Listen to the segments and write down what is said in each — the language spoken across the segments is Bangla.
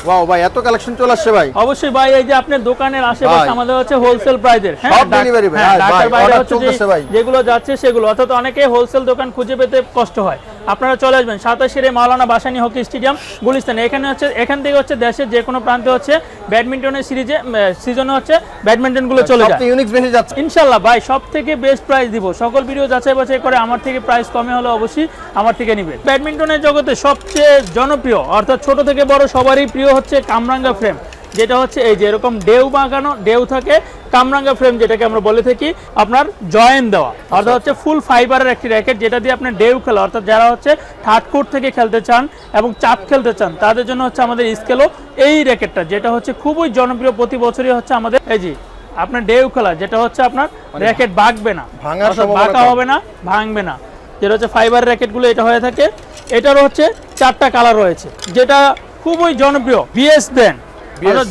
ওয়াও ভাই, এত কালেকশন চলে আসছে ভাই। অবশ্যই ভাই, এই যে আপনার দোকানের আশেপাশে আমাদের হচ্ছে হোলসেল প্রাইসের, হ্যাঁ সব ডেলিভারি ভাই। ঢাকার বাইরে হচ্ছে যেগুলো যাচ্ছে সেগুলো, অর্থাৎ অনেকে হোলসেল দোকান খুঁজে পেতে কষ্ট হয়। আপনারা চলে আসবেন 27 মাওলানা ভাসানী হকি স্টেডিয়াম গুলিস্তান। এখানে হচ্ছে এখান থেকে হচ্ছে দেশের যে কোনো প্রান্তে হচ্ছে ব্যাডমিন্টনের সিজনে হচ্ছে ব্যাডমিন্টন গুলো চলে যায়। ইউনিক বেশি যাচ্ছে ইনশাআল্লাহ ভাই, সব থেকে বেস্ট প্রাইস দিব। সকল ভিডিও যাচাই বাছাই করে আমার থেকে প্রাইস কমে হলে অবশ্যই আমার থেকে নেবেন। ব্যাডমিন্টনের জগতে সবচেয়ে জনপ্রিয়, অর্থাৎ ছোট থেকে বড় সবারই প্রিয় হচ্ছে কামরাঙ্গা ফ্রেম, যেটা হচ্ছে এই যে এরকম ডেউ বাঁকানো, ডেউ থাকে, কামরাঙ্গা ফ্রেম যেটাকে আমরা বলে থাকি আপনার জয়েন দেওয়া, অর্থাৎ হচ্ছে ফুল ফাইবারের একটি র্যাকেট, যেটা দিয়ে আপনার ডেউ খেলা, অর্থাৎ যারা হচ্ছে থার্ড কোর্ট থেকে খেলতে চান এবং চাপ খেলতে চান তাদের জন্য হচ্ছে আমাদের স্কেলো এই র্যাকেটটা, যেটা হচ্ছে খুবই জনপ্রিয়। প্রতি বছরই হচ্ছে আমাদের এই যে আপনার ডেউ খেলা, যেটা হচ্ছে আপনার র্যাকেট বাঁকবে না, বাঁকা হবে না, ভাঙবে না, যেটা হচ্ছে ফাইবার র্যাকেটগুলো এটা হয়ে থাকে। এটারও হচ্ছে 4টা কালার রয়েছে, যেটা খুবই জনপ্রিয় বিএস ব্র্যান্ড।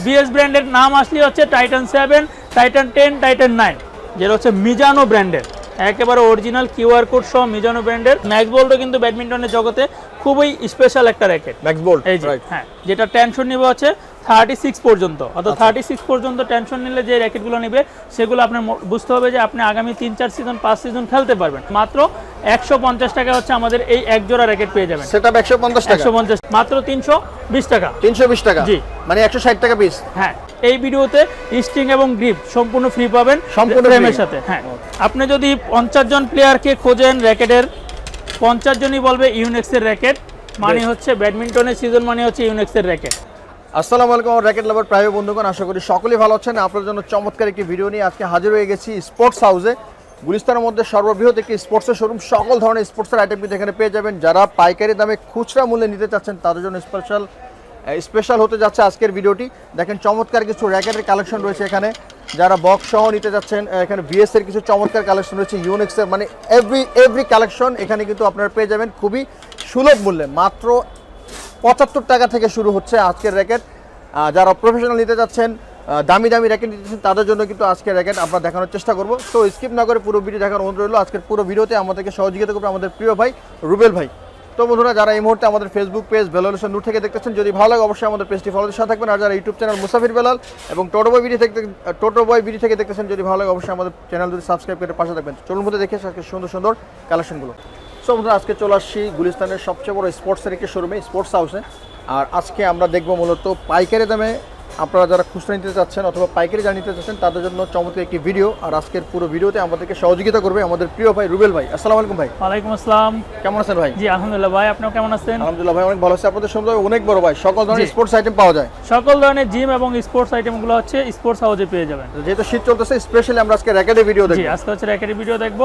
বিএস ব্র্যান্ডের নাম আসলে হচ্ছে টাইটান 7, টাইটান 10, টাইটান 9, যেটা হচ্ছে মিজানো ব্র্যান্ডের, একেবারে অরিজিনাল কিউআর কোড সহ মিজানো ব্র্যান্ডের। ম্যাক্স বোল্টও কিন্তু ব্যাডমিন্টনের জগতে খুবই স্পেশাল একটা র্যাকেট ম্যাক্স বোল্ট, হ্যাঁ, যেটা টেনশন নিবে হচ্ছে 36 পর্যন্ত, অর্থাৎ 36 পর্যন্ত টেনশন নিলে যে র্যাকেটগুলো নেবে সেগুলো আপনার বুঝতে হবে যে আপনি আগামী 3-4 সিজন 5 সিজন খেলতে পারবেন। মাত্র 150 টাকা হচ্ছে আমাদের এই এক জোড়া র্যাকেট পেয়ে যাবেন। সেটা 150 টাকা, 150 মাত্র 320 টাকা, 320 টাকা, জি মানে 160 টাকা পিস। হ্যাঁ, এই ভিডিওতে স্ট্রিং এবং গ্রিপ সম্পূর্ণ ফ্রি পাবেন সম্পূর্ণ ফ্রেমের সাথে। হ্যাঁ, আপনি যদি 50 জন প্লেয়ারকে খোঁজেন র্যাকেটের, 50 জনই বলবে ইউনেক্সের র্যাকেট মানে হচ্ছে ব্যাডমিন্টনের সিজন মানে হচ্ছে ইউনেক্সের র্যাকেট। আসসালামু আলাইকুম র্যাকেট লাভার প্রায় বন্ধুগণ, আশা করি সকলেই ভালো আছেন। আপনাদের জন্য চমৎকার একটি ভিডিও নিয়ে আজকে হাজির হয়ে গেছি স্পোর্টস হাউসে। গুলিস্তানের মধ্যে সর্ববৃহৎ একটি স্পোর্টসের শোরুম, সকল ধরনের স্পোর্টসের আইটেম কিন্তু এখানে পেয়ে যাবেন। যারা পাইকারি দামে খুচরা মূল্যে নিতে চাচ্ছেন তাদের জন্য স্পেশাল হতে যাচ্ছে আজকের ভিডিওটি। দেখেন চমৎকার কিছু র্যাকেটের কালেকশন রয়েছে এখানে। যারা বক্স সহ নিতে যাচ্ছেন, এখানে বিএস এর কিছু চমৎকার কালেকশন রয়েছে, ইউনিক্সের, মানে এভরি কালেকশন এখানে কিন্তু আপনারা পেয়ে যাবেন খুবই সুলভ মূল্যে। মাত্র 75 টাকা থেকে শুরু হচ্ছে আজকের র্যাকেট। যারা প্রফেশনাল নিতে যাচ্ছেন, দামি র্যাকেট নিতে চাচ্ছেন তাদের জন্য কিন্তু আজকের র্যাকেট আমরা দেখানোর চেষ্টা করব। তো স্কিপ না করে পুরো ভিডিও দেখার অনুরোধ রইল। আজকের পুরো ভিডিওতে আমাদেরকে সহযোগিতা করবে আমাদের প্রিয় ভাই রুবেল ভাই। তো বন্ধুরা, যারা এই মুহূর্তে আমাদের ফেসবুক পেজ বেলাল নূর থেকে দেখতেছেন, যদি ভালো লাগে অবশ্যই আমাদের পেজটি ফলোর সাথে থাকবেন। আর যারা ইউটিউব চ্যানেল মুসাফির বেলাল এবং টোটো বয় ভিডিও থেকে দেখতেছেন, যদি ভালো লাগে অবশ্যই আমাদের চ্যানেল যদি সাবস্ক্রাইব করে পাশে থাকবেন। চলুন মধ্যে দেখে আজকে সুন্দর সুন্দর কালেকশনগুলো। সো বন্ধুরা, আজকে চলে আসছি গুলিস্তানের সবচেয়ে বড় স্পোর্টসের একটি শোরুমে, স্পোর্টস হাউসে। আর আজকে আমরা দেখবো মূলত পাইকারি দামে আপনারা যারা খুচরা নিতে চাচ্ছেন অথবা পাইকারি যারা নিতে চাচ্ছেন তাদের জন্য চমৎকার একটি ভিডিও। আর আজকের পুরো ভিডিওতে আমাদেরকে সহযোগিতা করবে আমাদের প্রিয় ভাই রুবেল ভাই। আসসালামু আলাইকুম ভাই। ওয়ালাইকুম আসসালাম, কেমন আছেন ভাই? জি আলহামদুলিল্লাহ ভাই, আপনিও কেমন আছেন? আলহামদুলিল্লাহ ভাই, অনেক ভালো আছে। আপনাদের সুন্দর অনেক বড় ভাই, সকল ধরনের স্পোর্টস আইটেম পাওয়া যায়, সকল ধরনের জিম এবং স্পোর্টস আইটেমগুলো হচ্ছে স্পোর্টস হাউসে পেয়ে যাবেন। যেহেতু শীত চলতেছে, স্পেশালি আমরা আজকে র্যাকেটের ভিডিও দেখব। জি, আজকে হচ্ছে র্যাকেটের ভিডিও দেখব।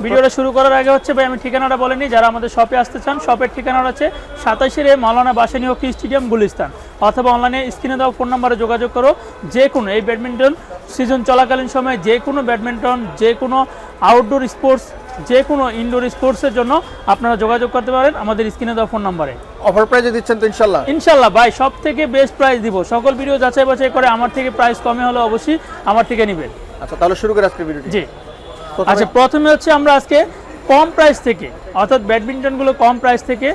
ভিডিওটা শুরু করার আগে হচ্ছে ভাই আমি ঠিকানাটা বলে নিই। যারা আমাদের শপে আসতে চান, শপের ঠিকানাটা হচ্ছে 27 মাওলানা ভাসানী হকি স্টেডিয়াম গুলিস্তান, অথবা অনলাইনে স্ক্রিনে দেওয়া ফোন নাম্বারে যোগাযোগ করো। যে কোনো এই ব্যাডমিন্টন সিজন চলাকালীন সময়ে যে কোনো ব্যাডমিন্টন, যে কোনো আউটডোর স্পোর্টস, যে কোনো ইনডোর স্পোর্টসের জন্য আপনারা যোগাযোগ করতে পারেন আমাদের স্ক্রিনে দেওয়া ফোন নাম্বারে। অফার প্রাইসে দিচ্ছেন তো ইনশাআল্লাহ? ইনশাআল্লাহ ভাই, সব থেকে বেস্ট প্রাইস দিব। সকল ভিডিও যাচাই বাছাই করে আমার থেকে প্রাইস কমে হলে অবশ্যই আমার থেকে নেবেন। আচ্ছা, তাহলে শুরু করে আজকের ভিডিওটি। জি, আচ্ছা, প্রথমে হচ্ছে আমরা আজকে কম প্রাইস থেকে, অর্থাৎ ব্যাডমিন্টনগুলো কম প্রাইস থেকে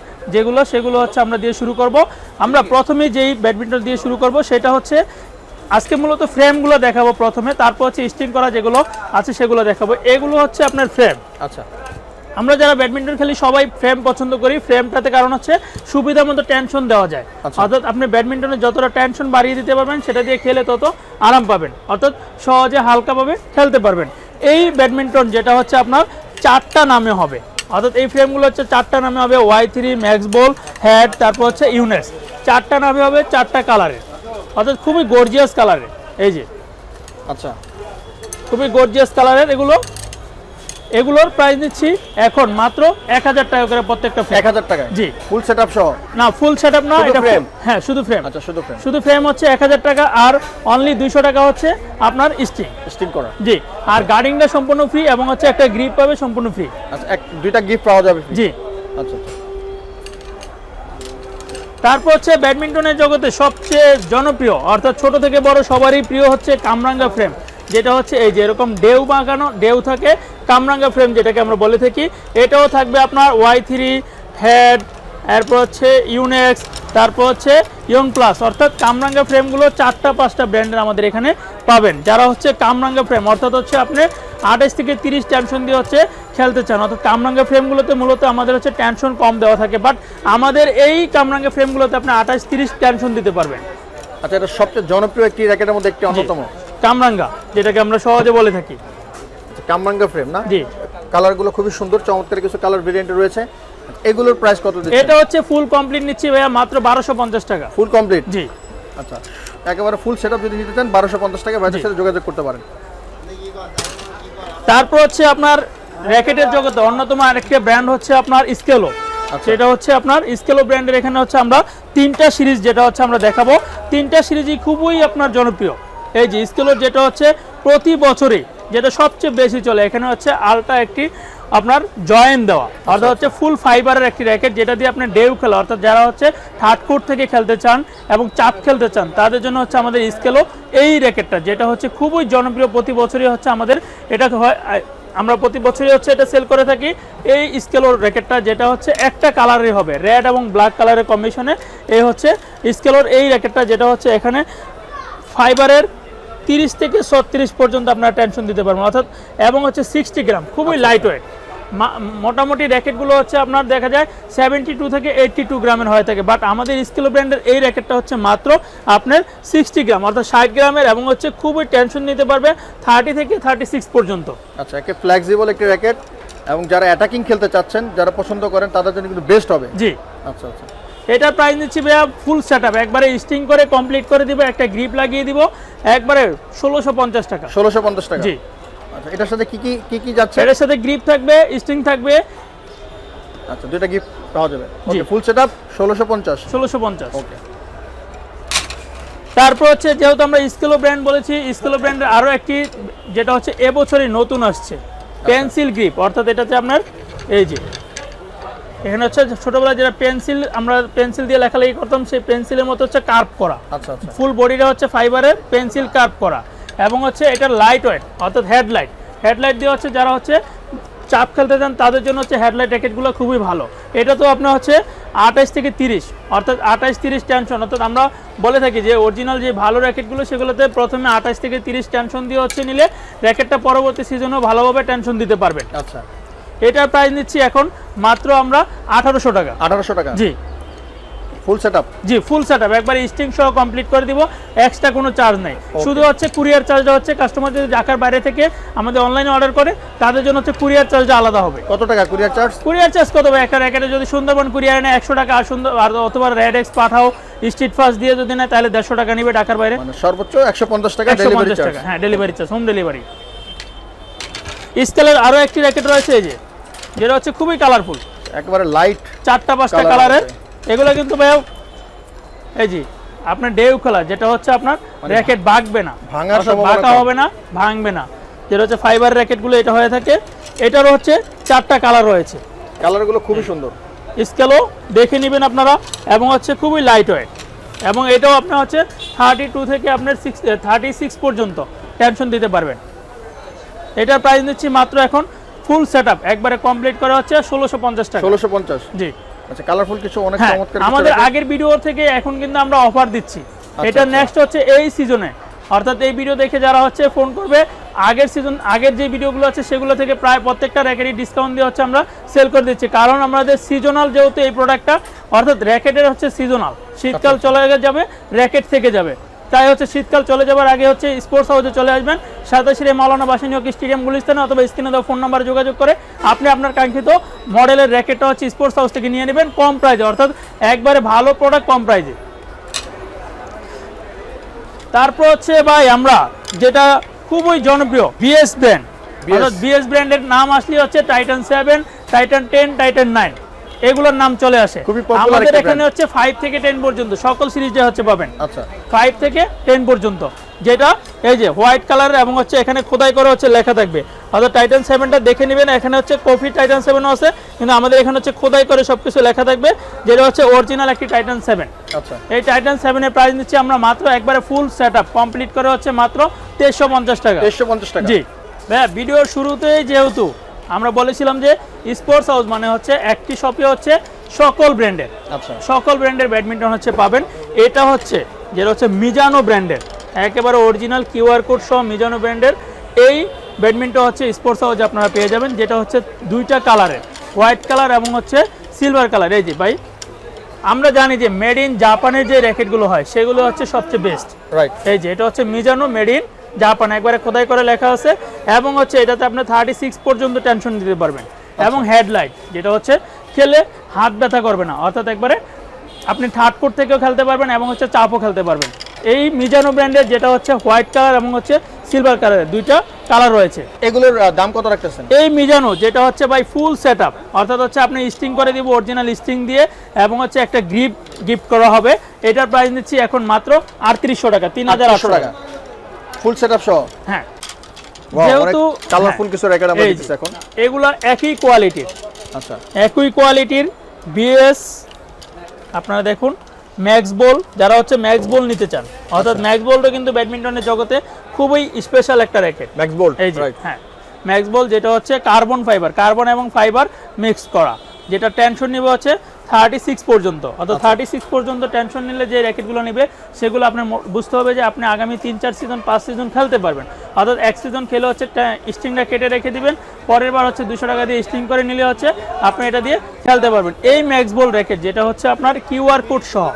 সেগুলো হচ্ছে আমরা দিয়ে শুরু করব। আমরা প্রথমে যেই ব্যাডমিন্টন দিয়ে শুরু করব সেটা হচ্ছে আজকে মূলত ফ্রেমগুলো দেখাবো প্রথমে, তারপর হচ্ছে স্টিং করা যেগুলো আছে সেগুলো দেখাবো। এগুলো হচ্ছে আপনার ফ্রেম। আচ্ছা, আমরা যারা ব্যাডমিন্টন খেলি সবাই ফ্রেম পছন্দ করি। ফ্রেমটাতে কারণ হচ্ছে সুবিধা মতো টেনশন দেওয়া যায়, অর্থাৎ আপনি ব্যাডমিন্টনে যতটা টেনশন বাড়িয়ে দিতে পারবেন সেটা দিয়ে খেলে তত আরাম পাবেন, অর্থাৎ সহজে হালকাভাবে খেলতে পারবেন। এই ব্যাডমিন্টন যেটা হচ্ছে আপনার 4টা নামে হবে, অর্থাৎ এই ফ্রেমগুলো হচ্ছে 4টা নামে হবে। Y3, ম্যাক্স বল, হেড, তারপর হচ্ছে ইউনেক্স, 4টা নামে হবে, 4টা কালারের, অর্থাৎ খুবই গর্জিয়াস কালারের। এই যে, আচ্ছা, খুবই গর্জিয়াস কালারের এগুলোর প্রাইস দিচ্ছি এখন মাত্র 1000 টাকা করে প্রত্যেকটা ফ্রেম। 1000 টাকা? জি, ফুল সেটআপ সহ? না, ফুল সেটআপ না, এটা ফ্রেম। হ্যাঁ, শুধু ফ্রেম। আচ্ছা, শুধু ফ্রেম হচ্ছে 1000 টাকা, আর অনলি 200 টাকা হচ্ছে আপনার স্টিং করা। জি, আর গার্ডিংটা সম্পূর্ণ ফ্রি এবং হচ্ছে একটা গ্রিপ পাবে সম্পূর্ণ ফ্রি। আচ্ছা, দুইটা গিফট পাওয়া যাবে? জি। আচ্ছা, তারপর হচ্ছে ব্যাডমিন্টনের জগতে সবচেয়ে জনপ্রিয়, অর্থাৎ ছোট থেকে বড় সবারই প্রিয় হচ্ছে কামরাঙ্গা ফ্রেম, যেটা হচ্ছে এই যে এরকম ডেউ বাঁকানো, ডেউ থাকে, কামরাঙ্গা ফ্রেম যেটাকে আমরা বলে থাকি। এটাও থাকবে আপনার Y3, হেড, এরপর হচ্ছে ইউনেক্স, তারপর হচ্ছে ইয়ং প্লাস, অর্থাৎ কামরাঙ্গা ফ্রেমগুলো 4-5টা ব্র্যান্ডের আমাদের এখানে পাবেন। যারা হচ্ছে কামরাঙ্গা ফ্রেম, অর্থাৎ হচ্ছে আপনি 28 থেকে 30 টেনশন দিয়ে হচ্ছে খেলতে চান, অর্থাৎ কামরাঙ্গা ফ্রেমগুলোতে মূলত আমাদের হচ্ছে টেনশন কম দেওয়া থাকে, বাট আমাদের এই কামরাঙ্গা ফ্রেমগুলোতে আপনি 28-30 টেনশন দিতে পারবেন। আচ্ছা, এটা সবচেয়ে জনপ্রিয় একটি র্যাকেটের মধ্যে একটি অন্যতম কামরাঙ্গা, যেটাকে আমরা সহজে বলে থাকি। কামরাঙ্গা ফ্রেম না? জি। কালারগুলো খুবই সুন্দর, চমৎকার কিছু কালার ভেরিয়েন্ট রয়েছে। এগুলোর প্রাইস কত দিচ্ছেন? এটা হচ্ছে ফুল কমপ্লিট নিচ্ছি ভাইয়া মাত্র 1250 টাকা। Full complete? জি। আচ্ছা, একেবারে ফুল সেটআপ যদি নিতে চান 1250 টাকা ভাইদের সাথে যোগাযোগ করতে পারেন। তারপর হচ্ছে আপনার র্যাকেটের জগতে অন্যতম আরেকটা ব্র্যান্ড হচ্ছে আপনার স্কেলো। সেটা হচ্ছে আপনার স্কেলো ব্র্যান্ডের এখানে হচ্ছে আমরা 3টা সিরিজ যেটা হচ্ছে আমরা দেখাবো, 3টা সিরিজই খুবই আপনার জনপ্রিয়। এই যে স্কেলোর যেটা হচ্ছে প্রতি বছরই যেটা সবচেয়ে বেশি চলে, এখানে হচ্ছে আলটা একটি আপনার জয়েন্ট দেওয়া, অর্থাৎ হচ্ছে ফুল ফাইবারের একটি র্যাকেট, যেটা দিয়ে আপনি ডেউ খেলা, অর্থাৎ যারা হচ্ছে থার্ড কোর্ট থেকে খেলতে চান এবং চাপ খেলতে চান তাদের জন্য হচ্ছে আমাদের স্কেলো এই র্যাকেটটা, যেটা হচ্ছে খুবই জনপ্রিয়। প্রতি বছরই হচ্ছে আমাদের এটা হয়, আমরা প্রতি বছরই হচ্ছে এটা সেল করে থাকি। এই স্কেলোর র্যাকেটটা যেটা হচ্ছে একটা কালারের হবে, রেড এবং ব্ল্যাক কালারের কম্বিনেশনে, এই হচ্ছে স্কেলোর এই র্যাকেটটা, যেটা হচ্ছে এখানে ফাইবারের 30 থেকে 36 পর্যন্ত আপনারা টেনশন দিতে পারবেন, অর্থাৎ এবং হচ্ছে 60 গ্রাম, খুবই লাইট ওয়েট। মোটামুটি র্যাকেটগুলো হচ্ছে আপনার দেখা যায় 72 থেকে 82 গ্রামের হয়ে থাকে, বাট আমাদের স্কেলো ব্র্যান্ডের এই র্যাকেটটা হচ্ছে মাত্র আপনার 60 গ্রাম, অর্থাৎ 60 গ্রামের, এবং হচ্ছে খুবই টেনশন নিতে পারবে 30 থেকে 36 পর্যন্ত। আচ্ছা, একে ফ্লেক্সিবল একটি র্যাকেট, এবং যারা অ্যাটাকিং খেলতে চাচ্ছেন, যারা পছন্দ করেন তাদের জন্য কিন্তু বেস্ট হবে। জি। আচ্ছা আচ্ছা, এটার প্রাইস নিচ্ছি ভাইয়া ফুল সেটআপ একবারে স্টিং করে কমপ্লিট করে দিব, একটা গ্রিপ লাগিয়ে দিব, একবারে 1650 টাকা। 1650 টাকা? জি। আচ্ছা, এটার সাথে কি কি যাচ্ছে? এর সাথে গ্রিপ থাকবে, স্টিং থাকবে। আচ্ছা, দুইটা গিফট পাওয়া যাবে। ওকে, ফুল সেটআপ 1650। ওকে। তারপর হচ্ছে যেহেতু আমরা স্কেলো ব্র্যান্ড বলেছি, স্কেলো ব্র্যান্ডের আরো একটি যেটা হচ্ছে এবছরই নতুন আসছে, পেন্সিল গ্রিপ, অর্থাৎ এটাতে আপনার এই যে এখানে হচ্ছে ছোটবেলায় যেটা আমরা পেন্সিল দিয়ে লেখালেখি করতাম, সেই পেন্সিলের মতো হচ্ছে কার্ভ করা। আচ্ছা আচ্ছা, ফুল বডিটা হচ্ছে ফাইবারের পেন্সিল কার্ভ করা, এবং হচ্ছে এটা লাইট ওয়েট, অর্থাৎ হেডলাইট দিয়ে হচ্ছে যারা হচ্ছে চাপ খেলতে চান তাদের জন্য হচ্ছে হেডলাইট র্যাকেটগুলো খুবই ভালো। এটা তো আপনার হচ্ছে 28 থেকে 30, অর্থাৎ 28-30 টেনশন, অর্থাৎ আমরা বলে থাকি যে অরিজিনাল যে ভালো র্যাকেটগুলো সেগুলোতে প্রথমে 28 থেকে 30 টেনশন দিয়ে হচ্ছে নিলে র্যাকেটটা পরবর্তী সিজনেও ভালোভাবে টেনশন দিতে পারবেন। আচ্ছা, এটার প্রাইস নিচ্ছি এখন মাত্র আমরা 1800 টাকা। 1800 টাকা? জি। Full setup? জি, ফুল সেটআপ একবার স্টিং সহ কমপ্লিট করে দিব, এক্সট্রা কোনো চার্জ নেই। শুধু হচ্ছে কুরিয়ার চার্জটা হচ্ছে কাস্টমার যদি ঢাকার বাইরে থেকে আমাদের অনলাইনে অর্ডার করে তাদের জন্য হচ্ছে কুরিয়ার চার্জটা আলাদা হবে। কত টাকা কুরিয়ার চার্জ? কুরিয়ার চার্জ কত হবে? একটা র্যাকেটে যদি সুন্দরবন কুরিয়ার নেয় 100 টাকা, আর অথবা রেড এক্স পাঠাও স্ট্রিট ফাস্ট দিয়ে যদি নেয় তাহলে 150 টাকা নিবে ঢাকার বাইরে, মানে সর্বোচ্চ 150 টাকা ডেলিভারি চার্জ। হ্যাঁ, ডেলিভারি চার্জ, হোম ডেলিভারি। স্কেলের আরো একটি র্যাকেট রয়েছে এই যে, যেটা হচ্ছে খুবই কালারফুল, একেবারে লাইট 4-5টা কালারের। এগুলো কিন্তু ভাই এই যে আপনার ডেউ খেলা, যেটা হচ্ছে আপনার র্যাকেট ভাঙবে না, ভাঙা হবে না, ভাঙবে না, যেটা হচ্ছে ফাইবার র্যাকেটগুলো এটা হয়ে থাকে। এটারও হচ্ছে 4টা কালার রয়েছে, কালারগুলো খুবই সুন্দর। স্কেলও দেখে নেবেন আপনারা, এবং হচ্ছে খুবই লাইট ওয়েট, এবং এটাও আপনার হচ্ছে 32 থেকে আপনার 36 পর্যন্ত টেনশন দিতে পারবেন। এটার প্রাইস নিচ্ছি মাত্র এখন ফুল সেটআপ একবারে কমপ্লিট করা হচ্ছে 1650 টাকা। 1650? জি। আচ্ছা, কালারফুল কিছু অনেক চমৎকার। আমাদের আগের ভিডিও থেকে এখন কিন্তু আমরা অফার দিচ্ছি। এটা নেক্সট হচ্ছে এই সিজনে, অর্থাৎ এই ভিডিও দেখে যারা হচ্ছে ফোন করবে, আগের যে ভিডিওগুলো আছে সেগুলো থেকে প্রায় প্রত্যেকটা র্যাকেটই ডিসকাউন্ট দিয়ে হচ্ছে আমরা সেল করে দিচ্ছি, কারণ আমাদের সিজনাল যেহেতু এই প্রোডাক্টটা, অর্থাৎ র্যাকেটের হচ্ছে সিজনাল, শীতকাল চলে যাবে র্যাকেট থেকে যাবে, তাই হচ্ছে শীতকাল চলে যাবার আগে হচ্ছে স্পোর্টস হাউসে চলে আসবেন, সাতাশিরে মাওলানা ভাসানী হকি স্টেডিয়াম গুলিস্তানে, অথবা স্ক্রিনে দেওয়া ফোন নাম্বারে যোগাযোগ করে আপনি আপনার কাঙ্ক্ষিত মডেলের র্যাকেটটা হচ্ছে স্পোর্টস হাউস থেকে নিয়ে নেবেন কম প্রাইজে, অর্থাৎ একবারে ভালো প্রোডাক্ট কম প্রাইজে। তারপর হচ্ছে ভাই আমরা যেটা খুবই জনপ্রিয় বিএস ব্র্যান্ড, অর্থাৎ বিএস ব্র্যান্ডের নাম আসলে হচ্ছে টাইটান 7, টাইটান 10, টাইটান 9 এগুলোর নাম চলে আসে। আমাদের এখানে হচ্ছে 5 থেকে 10 পর্যন্ত সকল সিরিজে হচ্ছে পাবেন। আচ্ছা, 5 থেকে 10 পর্যন্ত, যেটা এই যে হোয়াইট কালার, এবং হচ্ছে এখানে খোদাই করে হচ্ছে লেখা থাকবে, অর্থাৎ টাইটান 7টা দেখে নেবেন, এখানে হচ্ছে কফি টাইটান 7ও আছে, কিন্তু আমাদের এখানে হচ্ছে খোদাই করে সবকিছু লেখা থাকবে, যেটা হচ্ছে অরিজিনাল একটি টাইটান 7। আচ্ছা, এই টাইটান 7 এর প্রাইস নিচ্ছি আমরা মাত্র একবারে ফুল সেটআপ কমপ্লিট করে হচ্ছে মাত্র 2350 টাকা। 2350 টাকা? জি ভাইয়া, ভিডিওর শুরুতেই যেহেতু আমরা বলেছিলাম যে স্পোর্টস হাউস মানে হচ্ছে একটি শপে হচ্ছে সকল ব্র্যান্ডের, আচ্ছা সকল ব্র্যান্ডের ব্যাডমিন্টন হচ্ছে পাবেন। এটা হচ্ছে যেটা হচ্ছে মিজানো ব্র্যান্ডের, একেবারে অরিজিনাল কিউআর কোড সহ মিজানো ব্র্যান্ডের এই ব্যাডমিন্টন হচ্ছে স্পোর্টস হাউসে আপনারা পেয়ে যাবেন, যেটা হচ্ছে দুইটা কালারের, হোয়াইট কালার এবং হচ্ছে সিলভার কালার। এই যে ভাই, আমরা জানি যে মেড ইন জাপানের যে র্যাকেটগুলো হয় সেগুলো হচ্ছে সবচেয়ে বেস্ট। রাইট, এই যে এটা হচ্ছে মিজানো মেড ইন জাপান, একবারে খোদাই করে লেখা আছে, এবং হচ্ছে এটাতে আপনি 36 পর্যন্ত টেনশন দিতে পারবেন। এবং হেডলাইট যেটা হচ্ছে খেলে হাত ব্যথা করবে না, অর্থাৎ একবারে আপনি থার্ড কোর্ট থেকেও খেলতে পারবেন এবং হচ্ছে চাপও খেলতে পারবেন। এই মিজানো ব্র্যান্ডের যেটা হচ্ছে হোয়াইট কালার এবং হচ্ছে সিলভার কালারের দুইটা কালার রয়েছে। এগুলোর দাম কত রাখতেছেন? এই মিজানো যেটা হচ্ছে ভাই ফুল সেট আপ, অর্থাৎ হচ্ছে আপনি স্টিং করে দিব অরিজিনাল স্টিং দিয়ে, এবং হচ্ছে একটা গ্রিপ গিফট করা হবে। এটার প্রাইস নিচ্ছি এখন মাত্র 3800 টাকা, 3800 টাকা ফুল সেটআপ সহ। হ্যাঁ, যেহেতু কালারফুল কিছু র্যাকেট আমরা দেখতেছি এখন, এগুলা একই কোয়ালিটির, আচ্ছা একই কোয়ালিটির বিএস। আপনারা দেখুন ম্যাক্স বল, যারা হচ্ছে ম্যাক্স বল নিতে চান, অর্থাৎ ম্যাক্স বলটা কিন্তু ব্যাডমিন্টনের জগতে খুবই স্পেশাল একটা র্যাকেট। ম্যাক্স বোল্ট, এই যে হ্যাঁ ম্যাক্স বল, যেটা হচ্ছে কার্বন ফাইবার, কার্বন এবং ফাইবার মিক্স করা, যেটা টেনশন নিবে হচ্ছে 36 পর্যন্ত, অর্থাৎ 36 পর্যন্ত টেনশন নিলে যে র্যাকেটগুলো নেবে সেগুলো আপনার বুঝতে হবে যে আপনি আগামী 3-4 সিজন 5 সিজন খেলতে পারবেন। অর্থাৎ এক সিজন খেলে হচ্ছে স্ট্রিংটা কেটে রেখে দিবেন, পরের বার হচ্ছে 200 টাকা দিয়ে স্ট্রিং করে নিলে হচ্ছে আপনি এটা দিয়ে খেলতে পারবেন। এই ম্যাক্স বল র্যাকেট যেটা হচ্ছে আপনার কিউআর কোড সহ,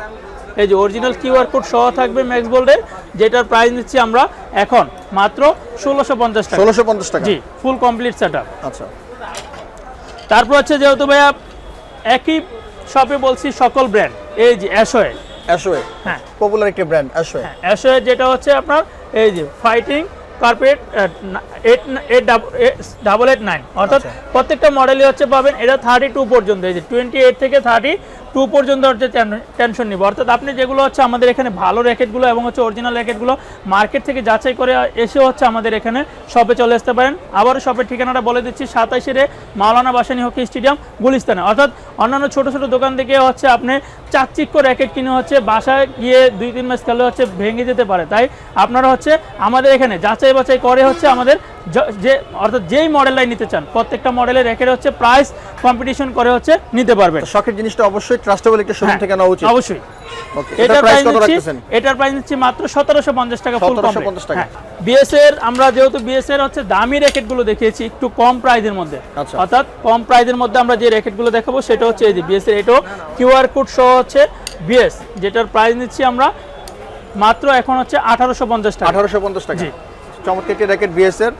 এই যে অরিজিনাল কিউআর কোড সহ থাকবে ম্যাক্স বোল্ডের, যেটার প্রাইস নিচ্ছি আমরা এখন মাত্র 1650 টাকা। 1650 টাকা, জি, ফুল কমপ্লিট সেটআপ। আচ্ছা, তারপর হচ্ছে যেহেতু ভাইয়া একই শপে বলছি সকল ব্র্যান্ড, এই যে অ্যাশোয়ে, অ্যাশোয়ে হ্যাঁ পপুলার একটা ব্র্যান্ড অ্যাশোয়ে। অ্যাশোয়ে যেটা হচ্ছে আপনার এই যে ফাইটিং কার্পেট 8889, অর্থাৎ প্রত্যেকটা মডেলই হচ্ছে পাবেন। এটা 32 পর্যন্ত, এই যে 28 থেকে 32 পর্যন্ত হচ্ছে টেনশন নিব। অর্থাৎ আপনি যেগুলো হচ্ছে আমাদের এখানে ভালো র্যাকেটগুলো এবং হচ্ছে অরিজিনাল র্যাকেটগুলো মার্কেট থেকে যাচাই করে এসে হচ্ছে আমাদের এখানে শপে চলে আসতে পারেন। আবারও শপের ঠিকানাটা বলে দিচ্ছি, 27 মাওলানা ভাসানী হকি স্টেডিয়াম গুলিস্তানে। অর্থাৎ অন্যান্য ছোট ছোট দোকান থেকে হচ্ছে আপনি চাকচিক্য র্যাকেট কিনে হচ্ছে বাসায় গিয়ে 2-3 ম্যাচ খেলে হচ্ছে ভেঙে যেতে পারে, তাই আপনারা হচ্ছে আমাদের এখানে যাচাই বাছাই করে হচ্ছে আমাদের যে অর্থাৎ যেই মডেলটাই নিতে চান প্রত্যেকটা মডেলের র্যাকেট হচ্ছে প্রাইস কম্পিটিশন করে হচ্ছে নিতে পারবেন। শখের জিনিসটা অবশ্যই ট্রাস্টেবল একটা শোরুম থেকে নেওয়া উচিত। অবশ্যই। ওকে, এটার প্রাইস কত রাখতেছেন? এটার প্রাইস নিচ্ছি মাত্র 1750 টাকা ফুল কমপ্লিট। 1750 টাকা। বিএস এর আমরা যেহেতু বিএস এর হচ্ছে দামি র্যাকেটগুলো দেখিয়েছি একটু কম প্রাইসের মধ্যে, আচ্ছা। অর্থাৎ কম প্রাইসের মধ্যে আমরা যে র্যাকেটগুলো দেখাবো সেটা হচ্ছে এই যে বিএস এর, এটাও কিউআর কোড সহ হচ্ছে বিএস, যেটার প্রাইস নিচ্ছি আমরা মাত্র এখন হচ্ছে 1850 টাকা। 1850 টাকা, জি। চমৎকার একটা র্যাকেট বিএস এর,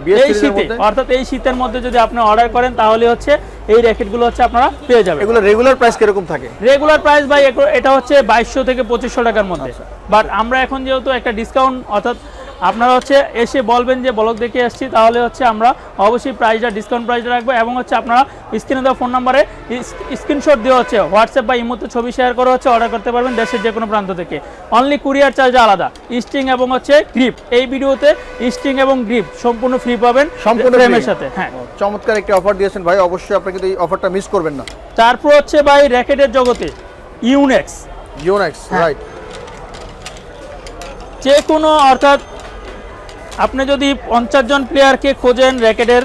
বিএস এই সিরিজের শীতে, মধ্যে। অর্থাৎ এই শীতের মধ্যে যদি আপনি অর্ডার করেন তাহলে হচ্ছে এই র্যাকেটগুলো হচ্ছে আপনারা পেয়ে যাবেন। এগুলো রেগুলার প্রাইস কিরকম থাকে? রেগুলার প্রাইস ভাই এটা হচ্ছে 2200 থেকে 2500 টাকার মধ্যে, বাট আমরা এখন যেহেতু একটা ডিসকাউন্ট, অর্থাৎ আপনারা হচ্ছে এসে বলবেন যে ব্লগ দেখে আসছি, তাহলে হচ্ছে আমরা অবশ্যই প্রাইসটা ডিসকাউন্ট প্রাইসটা রাখবো, এবং হচ্ছে আপনারা স্ক্রিনে দেওয়া ফোন নাম্বারে স্ক্রিনশট দিয়ে হচ্ছে হোয়াটসঅ্যাপ বা ইমোতে ছবি শেয়ার করে হচ্ছে অর্ডার করতে পারবেন দেশের যে কোনো প্রান্ত থেকে। অনলি কুরিয়ার চার্জ আলাদা, স্ট্রিং এবং হচ্ছে গ্রিপ, এই ভিডিওতে স্ট্রিং এবং গ্রিপ সম্পূর্ণ ফ্রি পাবেন সম্পূর্ণ ফ্রেমের সাথে। হ্যাঁ, চমৎকার একটা অফার দিয়েছেন ভাই, অবশ্যই আপনি কিন্তু এই অফারটা মিস করবেন না। তারপর হচ্ছে ভাই র্যাকেটের জগতে ইউনেক্স, ইউনেক্স, রাইট, যে কোনো অর্থাৎ আপনি যদি 50 জন প্লেয়ারকে খোঁজেন র্যাকেটের,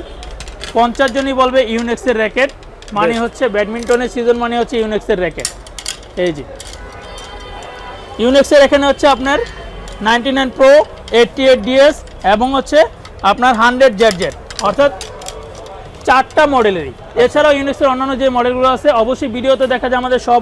50 জনই বলবে ইউনেক্সের র্যাকেট মানে হচ্ছে ব্যাডমিন্টনের সিজন মানে হচ্ছে ইউনেক্সের র্যাকেট। এই যে ইউনেক্সের এখানে হচ্ছে আপনার 99 প্রো, 88 ডিএস এবং হচ্ছে আপনার 100 জেড, অর্থাৎ 4টা মডেলেরই। এছাড়াও ইউনেক্সের অন্যান্য যে মডেলগুলো আছে অবশ্যই ভিডিওতে দেখা যায়, আমাদের সব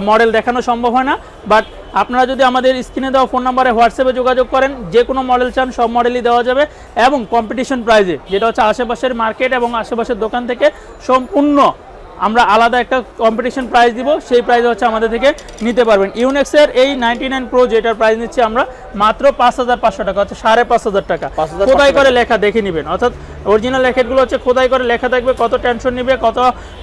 মডেল দেখানো সম্ভব হয় না, বাট আপনারা যদি আমাদের স্ক্রিনে দেওয়া ফোন নাম্বারে হোয়াটসঅ্যাপে যোগাযোগ করেন, যে কোনো মডেল চান সব মডেলই দেওয়া যাবে, এবং কম্পিটিশন প্রাইজে, যেটা হচ্ছে আশেপাশের মার্কেট এবং আশেপাশের দোকান থেকে সম্পূর্ণ আমরা আলাদা একটা কম্পিটিশন প্রাইস দিব, সেই প্রাইস হচ্ছে আমাদের থেকে নিতে পারবেন। ইউনেক্সের এই 99 প্রো যেটার প্রাইস নিচ্ছি আমরা মাত্র 5500 টাকা, হচ্ছে 5500 টাকা। খোদাই করে লেখা দেখে নেবেন, অর্থাৎ অরিজিনাল র্যাকেটগুলো হচ্ছে খোদাই করে লেখা থাকবে, কত টেনশন নিবে, কত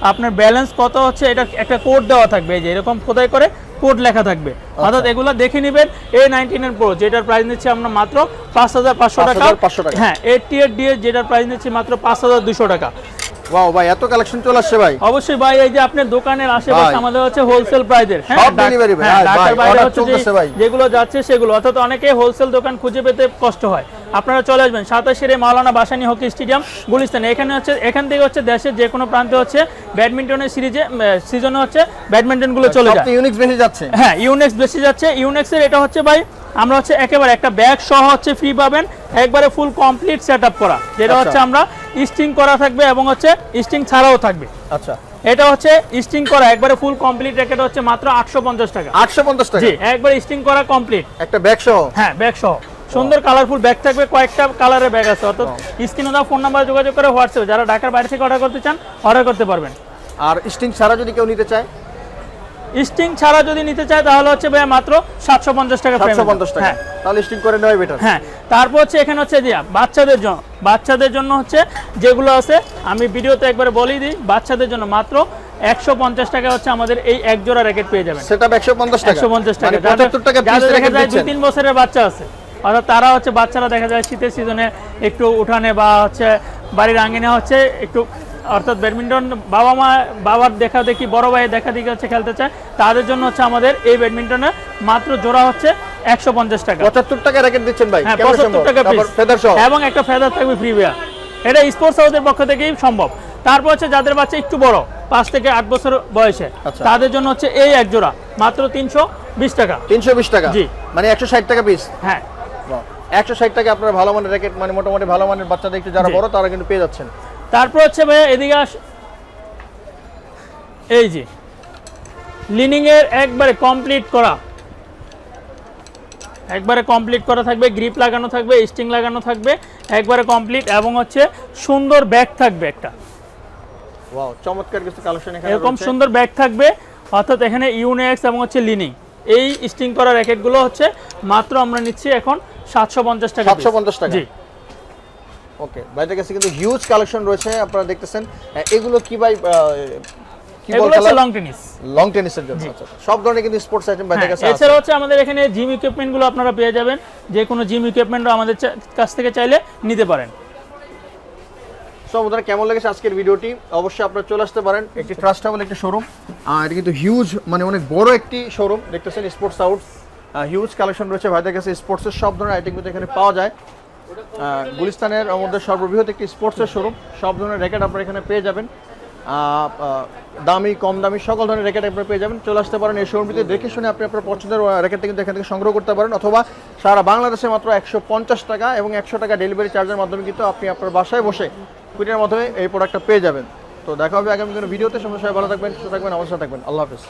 আপনার ব্যালেন্স কত হচ্ছে, এটা একটা কোড দেওয়া থাকবে, এই যে এরকম খোদাই করে কোড লেখা থাকবে, অর্থাৎ এগুলো দেখে নেবেন। এই 99 প্রো যেটার প্রাইস নিচ্ছি আমরা মাত্র 5500 টাকা। হ্যাঁ, 88 ডিএস যেটার প্রাইস নিচ্ছি মাত্র 5200 টাকা। ওয়াও ভাই, এত কালেকশন চলে আসছে ভাই। অবশ্যই ভাই, এই যে আপনার দোকানের আশেপাশে আমাদের হচ্ছে হোলসেল প্রাইসের, সব ডেলিভারি ভাই, ঢাকার বাইরে হচ্ছে চলতেছে ভাই, যেগুলো যাচ্ছে সেগুলো, অর্থাৎ অনেকে হোলসেল দোকান খুঁজে পেতে কষ্ট হয়, আপনারা চলে আসবেন 27 মাওলানা ভাসানী হকি স্টেডিয়াম গুলিস্তান। এখান থেকে হচ্ছে দেশের যে কোনো প্রান্তে হচ্ছে ব্যাডমিন্টনের সিজনে হচ্ছে ব্যাডমিন্টনগুলো চলে যায়। ইউনিক্স বেশি যাচ্ছে, হ্যাঁ ইউনেক্স বেশি যাচ্ছে। ইউনেক্সের এটা হচ্ছে ভাই আমরা হচ্ছে একেবারে একটা ব্যাগ সহ হচ্ছে ফ্রি পাবেন, একবারে ফুল কমপ্লিট সেটআপ করা, যেটা হচ্ছে আমরা স্টিং করা থাকবে এবং হচ্ছে স্টিং ছাড়াও থাকবে। আচ্ছা, এটা হচ্ছে স্টিং করা একবারে ফুল কমপ্লিট র্যাকেট হচ্ছে মাত্র 850 টাকা। 850 টাকা? জি, একবারে স্টিং করা কমপ্লিট একটা ব্যাগ সহ? হ্যাঁ, ব্যাগ সহ সুন্দর কালারফুল ব্যাগ থাকবে, কয়েকটা কালারের ব্যাগ আছে। অর্থাৎ স্ক্রিনে দেওয়া ফোন নাম্বার যোগাযোগ করে হোয়াটসঅ্যাপে যারা ঢাকার বাইরে থেকে অর্ডার করতে চান অর্ডার করতে পারবেন। আর স্টিং ছাড়া যদি কেউ নিতে চায়? স্টিং ছাড়া যদি নিতে চায় তাহলে হচ্ছে ভাই মাত্র 750 টাকা। 750 টাকা? হ্যাঁ, তাহলে স্টিং করে নেওয়াই বেটার। হ্যাঁ, তারপর হচ্ছে এখানে হচ্ছে দিয়া বাচ্চাদের জন্য হচ্ছে যেগুলো আছে আমি ভিডিওতে একবারে বলেই দিই, বাচ্চাদের জন্য মাত্র 150 টাকা হচ্ছে আমাদের এই এক জোড়া র্যাকেট পেয়ে যাবেন। সেটা 150 টাকা? 150 টাকা। মানে 75 টাকা পিস যাদের দেখা র্যাকেট যায় দিচ্ছেন? 2-3 বছরের বাচ্চা আছে, অর্থাৎ তারা হচ্ছে বাচ্চারা দেখা যায় শীতের সিজনে একটু উঠানে বা হচ্ছে বাড়ির আঙ্গিনে হচ্ছে একটু অর্থাৎ ব্যাডমিন্টন বাবার দেখা দেখি বড় ভাইয়ের দেখা দেখি হচ্ছে খেলতে চায়, তাদের জন্য হচ্ছে আমাদের এই ব্যাডমিন্টনে মাত্র জোড়া হচ্ছে 150 টাকা। 75 টাকা র্যাকেট দিচ্ছেন ভাই? হ্যাঁ, 75 টাকা পিস, ফেদার সহ এবং একটা ফেদার থাকবে ফ্রি ভাইয়া। এটা স্পোর্টস হাউসের পক্ষ থেকেই সম্ভব। তারপর হচ্ছে যাদের বাচ্চা একটু বড় 5 থেকে 8 বছর বয়সে, তাদের জন্য হচ্ছে এই এক জোড়া মাত্র 320 টাকা। 320 টাকা? জি, মানে 160 টাকা পিস? হ্যাঁ, 160 টাকা আপনারা ভালো মানের র্যাকেট, মানে মোটামুটি ভালো মানের বাচ্চাদের একটু যারা বড় তারা কিন্তু পেয়ে যাচ্ছেন। তারপর হচ্ছে ভাই এদিকে এই যে লিনিং এর একবারে কমপ্লিট করা থাকবে, গ্রিপ লাগানো থাকবে, স্টিং লাগানো থাকবে, একবারে কমপ্লিট, এবং হচ্ছে সুন্দর ব্যাগ থাকবে একটা। ওয়াও, চমৎকার কিছু কালেকশন এখানে এরকম সুন্দর ব্যাগ থাকবে। অর্থাৎ এখানে ইউনেক্স এবং হচ্ছে লিনিং এই স্টিং করা র্যাকেটগুলো হচ্ছে মাত্র আমরা নিচ্ছি এখন 750 টাকা। 750 টাকা? জি। ওকে, ভাইদের কাছে কিন্তু হিউজ কালেকশন রয়েছে, আপনারা দেখতেছেন। এগুলো কি ভাই, কি বল খেলা? Long tennis. লং টেনিসের জন্য? আচ্ছা, সব ধরনের কিন্তু স্পোর্টস আইটেম ভাইদের কাছে আছে। এছাড়া হচ্ছে আমাদের এখানে জিম ইকুইপমেন্ট গুলো আপনারা পেয়ে যাবেন, যে কোনো জিম ইকুইপমেন্টও আমাদের কাছ থেকে চাইলে নিতে পারেন। সো বন্ধুরা, কেমন লেগেছে আজকের ভিডিওটি? অবশ্যই আপনারা চলে আসতে পারেন, একটি ট্রাস্টেবল একটি শোরুম। এটা কিন্তু হিউজ, মানে অনেক বড় একটি শোরুম দেখতেছেন, স্পোর্টস হাউস। হিউজ কালেকশন রয়েছে ভাইদের কাছে, স্পোর্টসের সব ধরনের আইটেম কিন্তু এখানে পাওয়া যায়। গুলিস্তানের মধ্যে সর্ববৃহৎ একটি স্পোর্টসের শোরুম, সব ধরনের র্যাকেট আপনারা এখানে পেয়ে যাবেন। দামি কম দামি সকল ধরনের র্যাকেট আপনারা পেয়ে যাবেন। চলে আসতে পারেন এই শোরুমটিতে, দেখে শুনে আপনি আপনার পছন্দের র্যাকেটটা কিন্তু এখান থেকে সংগ্রহ করতে পারেন, অথবা সারা বাংলাদেশে মাত্র 150 টাকা এবং 100 টাকা ডেলিভারি চার্জের মাধ্যমে কিন্তু আপনি আপনার বাসায় বসে কুরিয়ারের মাধ্যমে এই প্রোডাক্টটা পেয়ে যাবেন। তো দেখা হবে আগামী কোনো ভিডিওতে। সবাই ভালো থাকবেন, সুস্থ থাকবেন, আমার সাথে থাকবেন। আল্লাহ হাফেজ।